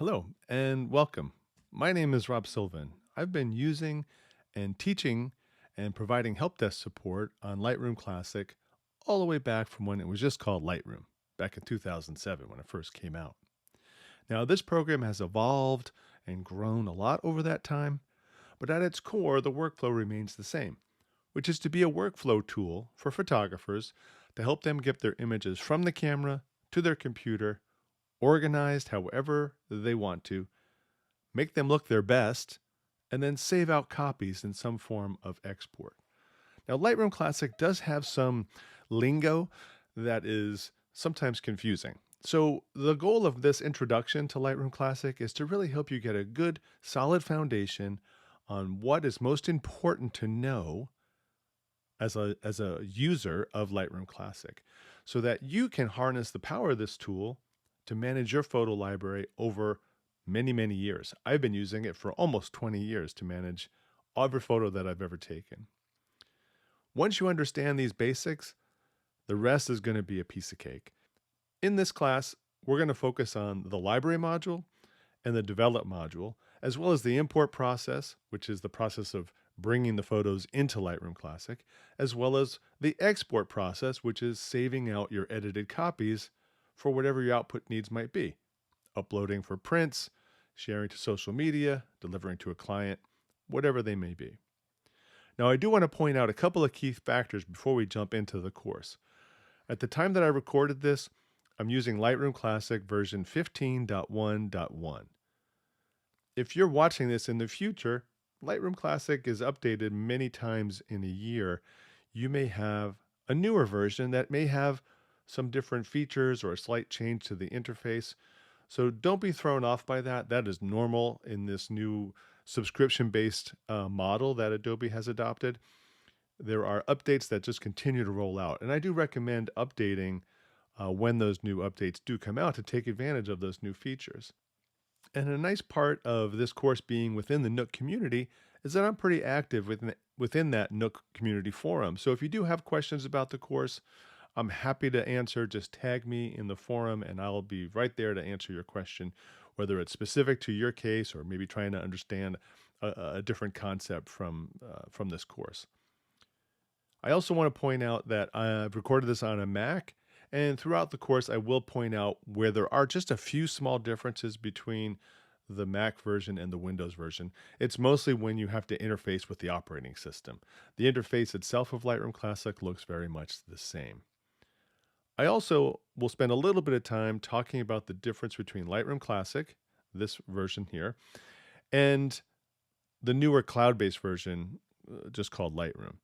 Hello and welcome. My name is Rob Sylvan. I've been using and teaching and providing help desk support on Lightroom Classic all the way back from when it was just called Lightroom, back in 2007 when it first came out. Now, this program has evolved and grown a lot over that time, but at its core, the workflow remains the same, which is to be a workflow tool for photographers to help them get their images from the camera to their computer, organized however they want to, make them look their best, and then save out copies in some form of export. Now, Lightroom Classic does have some lingo that is sometimes confusing. So, the goal of this introduction to Lightroom Classic is to really help you get a good, solid foundation on what is most important to know as a user of Lightroom Classic so that you can harness the power of this tool to manage your photo library over many, many years. I've been using it for almost 20 years to manage every photo that I've ever taken. Once you understand these basics, the rest is going to be a piece of cake. In this class, we're going to focus on the library module and the develop module, as well as the import process, which is the process of bringing the photos into Lightroom Classic, as well as the export process, which is saving out your edited copies for whatever your output needs might be. Uploading for prints, sharing to social media, delivering to a client, whatever they may be. Now, I do want to point out a couple of key factors before we jump into the course. At the time that I recorded this, I'm using Lightroom Classic version 15.1.1. If you're watching this in the future, Lightroom Classic is updated many times in a year. You may have a newer version that may have some different features or a slight change to the interface. So don't be thrown off by that. That is normal in this new subscription-based model that Adobe has adopted. There are updates that just continue to roll out. And I do recommend updating when those new updates do come out to take advantage of those new features. And a nice part of this course being within the Nook community is that I'm pretty active within that Nook community forum. So if you do have questions about the course, I'm happy to answer. Just tag me in the forum and I'll be right there to answer your question, whether it's specific to your case or maybe trying to understand a different concept from this course. I also want to point out that I've recorded this on a Mac, and throughout the course, I will point out where there are just a few small differences between the Mac version and the Windows version. It's mostly when you have to interface with the operating system. The interface itself of Lightroom Classic looks very much the same. I also will spend a little bit of time talking about the difference between Lightroom Classic, this version here, and the newer cloud-based version just called Lightroom.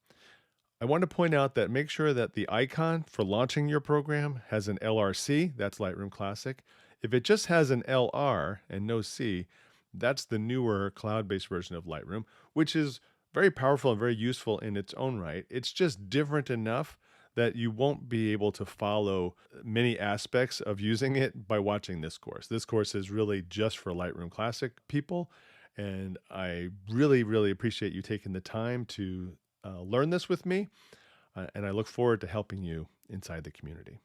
I want to point out that make sure that the icon for launching your program has an LRC, that's Lightroom Classic. If it just has an LR and no C, that's the newer cloud-based version of Lightroom, which is very powerful and very useful in its own right. It's just different enough that you won't be able to follow many aspects of using it by watching this course. This course is really just for Lightroom Classic people, and I really, really appreciate you taking the time to learn this with me, and I look forward to helping you inside the community.